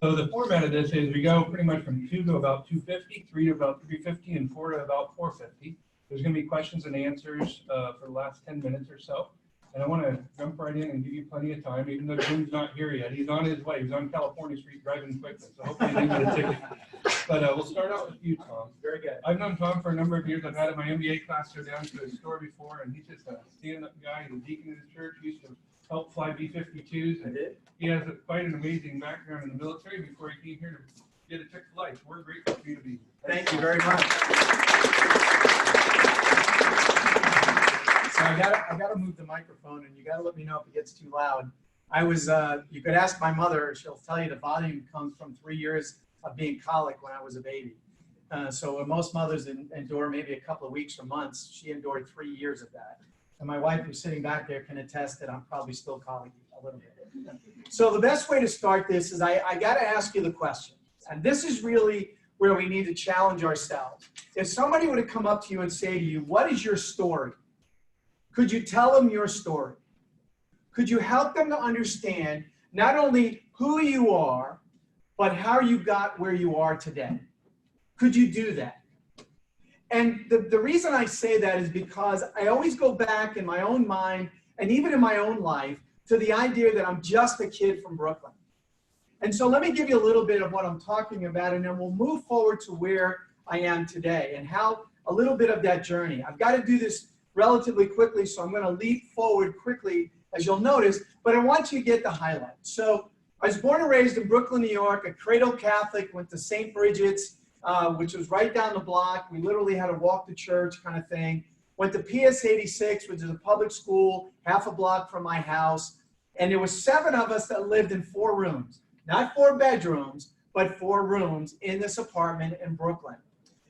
So the format of this is we go pretty much from 2 to about 250, 3 to about 350, and 4 to about 450. There's going to be questions and answers for the last 10 minutes or so. And I want to jump right in and give you plenty of time, even though Jim's not here yet. He's on his way. He's on California Street driving quickly, so hopefully he didn't get a ticket. But we'll start out with you, Tom. Very good. I've known Tom for a number of years. I've had my MBA class go down to his store before, and he's just a stand-up guy. He's a deacon in his church. He used to help fly B-52s. And he has quite an amazing background in the military before he came here to get a Chick-fil-A. So we're grateful for you to be here. Thank you very much. So I gotta move the microphone, and you gotta let me know if it gets too loud. You could ask my mother; she'll tell you the volume comes from 3 years of being colic when I was a baby. So when most mothers endure maybe a couple of weeks or months, she endured 3 years of that. And my wife, who's sitting back there, can attest that I'm probably still colicky a little bit. So the best way to start this is I got to ask you the question. And this is really where we need to challenge ourselves. If somebody were to come up to you and say to you, what is your story? Could you tell them your story? Could you help them to understand not only who you are, but how you got where you are today? Could you do that? And the reason I say that is because I always go back in my own mind and even in my own life to the idea that I'm just a kid from Brooklyn. And so let me give you a little bit of what I'm talking about, and then we'll move forward to where I am today and how a little bit of that journey. I've got to do this relatively quickly, so I'm going to leap forward quickly, as you'll notice, but I want you to get the highlights. So I was born and raised in Brooklyn, New York, a cradle Catholic, went to St. Bridget's, which was right down the block. We literally had to walk to church kind of thing. Went to PS 86, which is a public school, half a block from my house. And there were 7 of us that lived in 4 rooms. Not 4 bedrooms, but 4 rooms in this apartment in Brooklyn.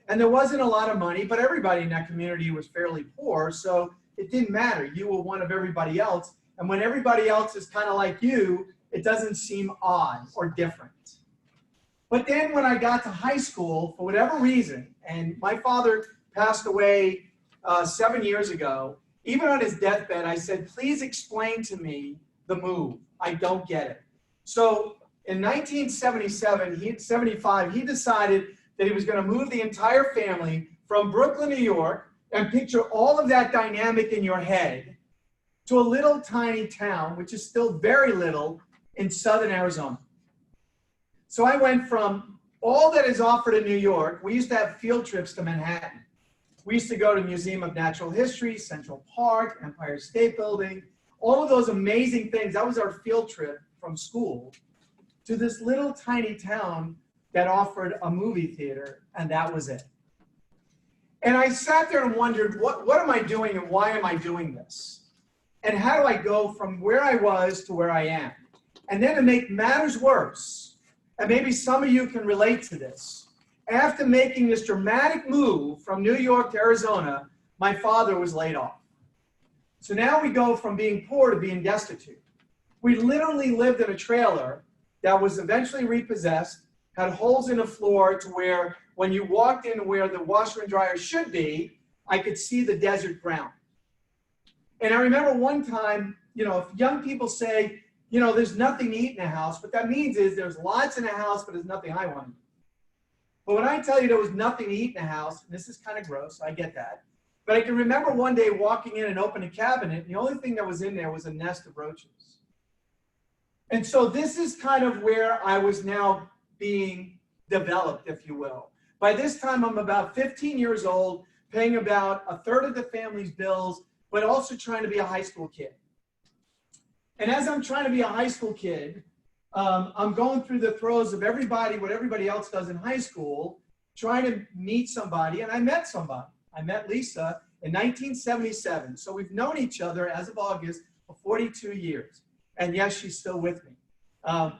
And there wasn't a lot of money, but everybody in that community was fairly poor, so it didn't matter. You were one of everybody else. And when everybody else is kind of like you, it doesn't seem odd or different. But then when I got to high school, for whatever reason, and my father passed away 7 years ago, even on his deathbed, I said, please explain to me the move. I don't get it. So in 1975, he decided that he was going to move the entire family from Brooklyn, New York, and picture all of that dynamic in your head, to a little tiny town, which is still very little, in southern Arizona. So I went from all that is offered in New York. We used to have field trips to Manhattan. We used to go to Museum of Natural History, Central Park, Empire State Building, all of those amazing things. That was our field trip from school to this little tiny town that offered a movie theater, and that was it. And I sat there and wondered, what am I doing and why am I doing this? And how do I go from where I was to where I am? And then to make matters worse, and maybe some of you can relate to this, after making this dramatic move from New York to Arizona, my father was laid off. So now we go from being poor to being destitute. We literally lived in a trailer that was eventually repossessed, had holes in the floor to where when you walked in where the washer and dryer should be, I could see the desert ground. And I remember one time, if young people say, there's nothing to eat in the house, what that means is there's lots in the house, but there's nothing I want to eat. But when I tell you there was nothing to eat in the house, and this is kind of gross, I get that. But I can remember one day walking in and opening a cabinet, and the only thing that was in there was a nest of roaches. And so this is kind of where I was now being developed, if you will. By this time, I'm about 15 years old, paying about a third of the family's bills, but also trying to be a high school kid. And as I'm trying to be a high school kid, I'm going through the throes of what everybody else does in high school, trying to meet somebody, and I met somebody. I met Lisa in 1977. So we've known each other as of August for 42 years. And yes, she's still with me.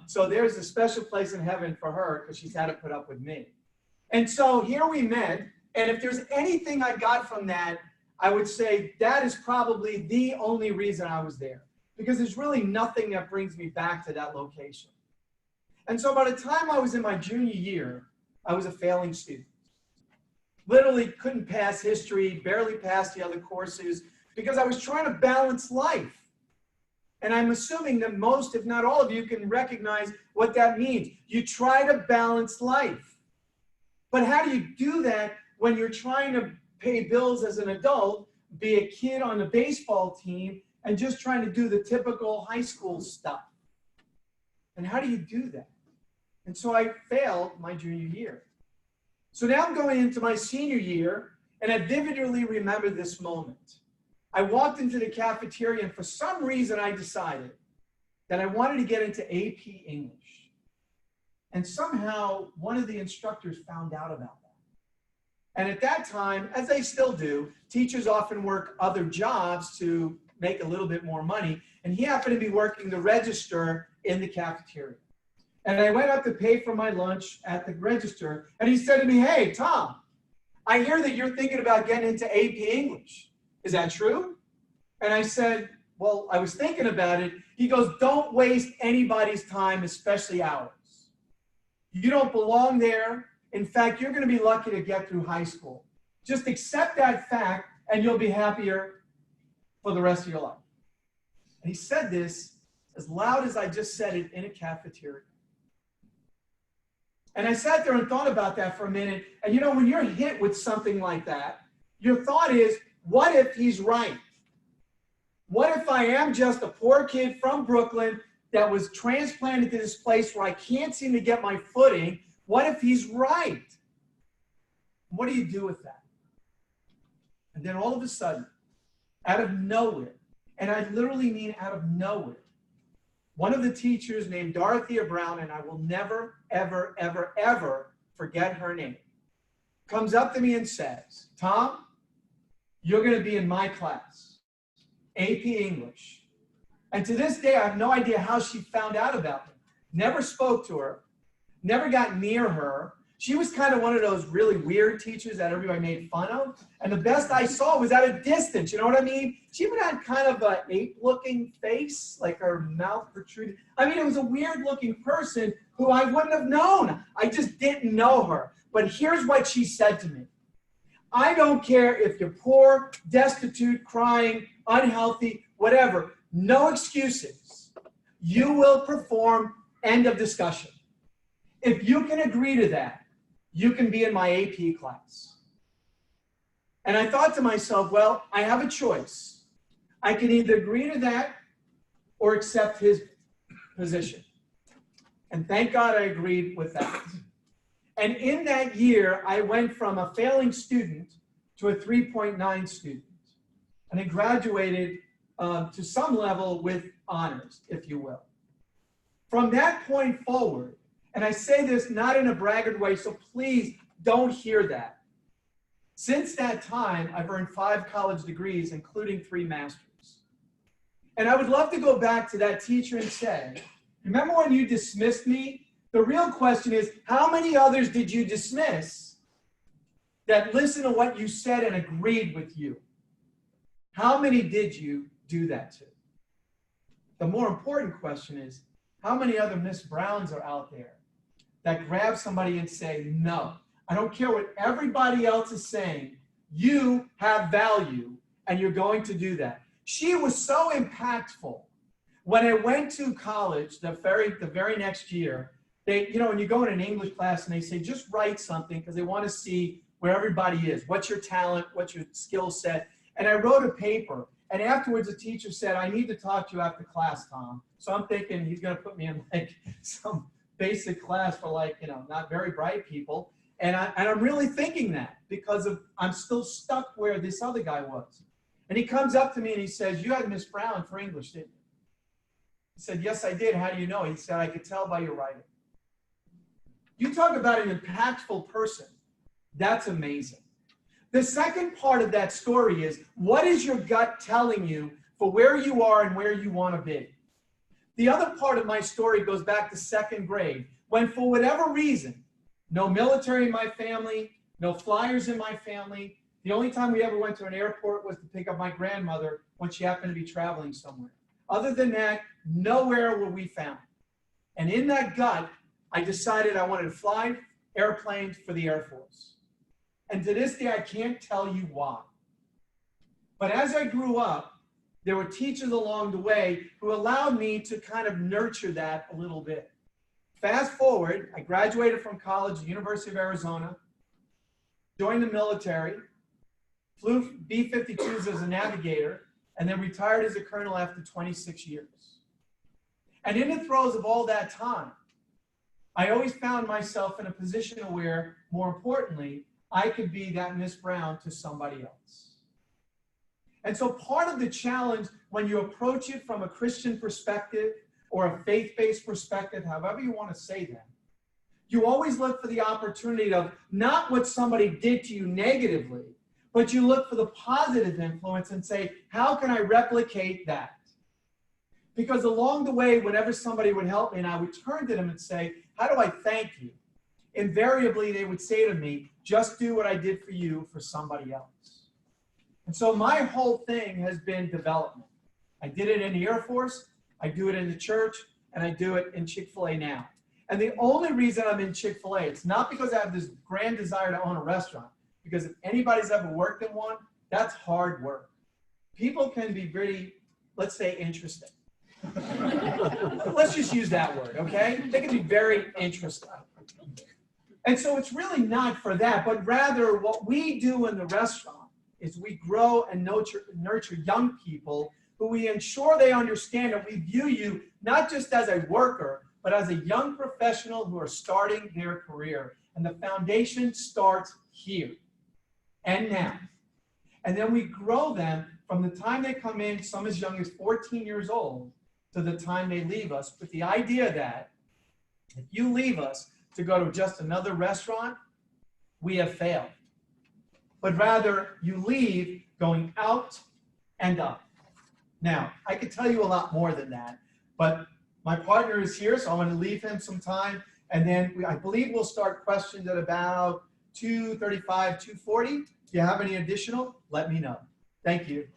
So there's a special place in heaven for her because she's had to put up with me. And so here we met. And if there's anything I got from that, I would say that is probably the only reason I was there. Because there's really nothing that brings me back to that location. And so by the time I was in my junior year, I was a failing student. Literally couldn't pass history, barely passed the other courses, because I was trying to balance life. And I'm assuming that most, if not all of you, can recognize what that means. You try to balance life. But how do you do that when you're trying to pay bills as an adult, be a kid on the baseball team, and just trying to do the typical high school stuff? And how do you do that? And so I failed my junior year. So now I'm going into my senior year, and I vividly remember this moment. I walked into the cafeteria, and for some reason I decided that I wanted to get into AP English. And somehow one of the instructors found out about that. And at that time, as they still do, teachers often work other jobs to make a little bit more money. And he happened to be working the register in the cafeteria. And I went up to pay for my lunch at the register, and he said to me, "Hey, Tom, I hear that you're thinking about getting into AP English. Is that true?" And I said, "Well, I was thinking about it." He goes, "Don't waste anybody's time, especially ours. You don't belong there. In fact, you're going to be lucky to get through high school. Just accept that fact, and you'll be happier for the rest of your life." And he said this as loud as I just said it in a cafeteria. And I sat there and thought about that for a minute. And you know, when you're hit with something like that, your thought is, what if he's right? What if I am just a poor kid from Brooklyn that was transplanted to this place where I can't seem to get my footing? What if he's right? What do you do with that? And then all of a sudden, out of nowhere, and I literally mean out of nowhere, one of the teachers named Dorothea Brown, and I will never, ever, ever, ever forget her name, comes up to me and says, "Tom, you're going to be in my class, AP English." And to this day, I have no idea how she found out about me. Never spoke to her, never got near her. She was kind of one of those really weird teachers that everybody made fun of. And the best I saw was at a distance, you know what I mean? She even had kind of an ape-looking face, like her mouth protruded. I mean, it was a weird-looking person who I wouldn't have known. I just didn't know her. But here's what she said to me. "I don't care if you're poor, destitute, crying, unhealthy, whatever. No excuses. You will perform, end of discussion. If you can agree to that, you can be in my AP class." And I thought to myself, well, I have a choice. I can either agree to that or accept his position. And thank God I agreed with that. And in that year, I went from a failing student to a 3.9 student. And I graduated to some level with honors, if you will. From that point forward, and I say this not in a braggart way, so please don't hear that. Since that time, I've earned 5 college degrees, including 3 masters. And I would love to go back to that teacher and say, remember when you dismissed me? The real question is, how many others did you dismiss that listened to what you said and agreed with you? How many did you do that to? The more important question is, how many other Miss Browns are out there that grab somebody and say, no, I don't care what everybody else is saying, you have value and you're going to do that. She was so impactful. When I went to college the very next year, when you go in an English class and they say, just write something because they want to see where everybody is. What's your talent? What's your skill set? And I wrote a paper. And afterwards, the teacher said, I need to talk to you after class, Tom. So I'm thinking he's going to put me in like some basic class for not very bright people. And I'm really thinking that because I'm still stuck where this other guy was. And he comes up to me and he says, you had Miss Brown for English, didn't you? I said, yes, I did. How do you know? He said, I could tell by your writing. You talk about an impactful person. That's amazing. The second part of that story is, what is your gut telling you for where you are and where you want to be? The other part of my story goes back to 2nd grade, when for whatever reason, no military in my family, no flyers in my family. The only time we ever went to an airport was to pick up my grandmother when she happened to be traveling somewhere. Other than that, nowhere were we found. And in that gut, I decided I wanted to fly airplanes for the Air Force. And to this day, I can't tell you why. But as I grew up, There were teachers along the way who allowed me to kind of nurture that a little bit. Fast forward, I graduated from college, University of Arizona, joined the military, flew B-52s as a navigator, and then retired as a colonel after 26 years. And in the throes of all that time, I always found myself in a position where, more importantly, I could be that Miss Brown to somebody else. And so part of the challenge when you approach it from a Christian perspective or a faith-based perspective, however you want to say that, you always look for the opportunity of not what somebody did to you negatively, but you look for the positive influence and say, how can I replicate that? Because along the way, whenever somebody would help me and I would turn to them and say, how do I thank you? Invariably, they would say to me, just do what I did for you for somebody else. And so my whole thing has been development. I did it in the Air Force, I do it in the church, and I do it in Chick-fil-A now. And the only reason I'm in Chick-fil-A, it's not because I have this grand desire to own a restaurant, because if anybody's ever worked in one, that's hard work. People can be pretty, let's say, interesting. Let's just use that word, okay? They can be very interesting. And so it's really not for that, but rather what we do in the restaurant is we grow and nurture young people who we ensure they understand that we view you not just as a worker, but as a young professional who are starting their career. And the foundation starts here and now. And then we grow them from the time they come in, some as young as 14 years old, to the time they leave us, with the idea that if you leave us to go to just another restaurant, we have failed. But rather, you leave going out and up. Now, I could tell you a lot more than that, but my partner is here, so I'm going to leave him some time, and then I believe we'll start questions at about 2:35, 2:40. If you have any additional, let me know. Thank you.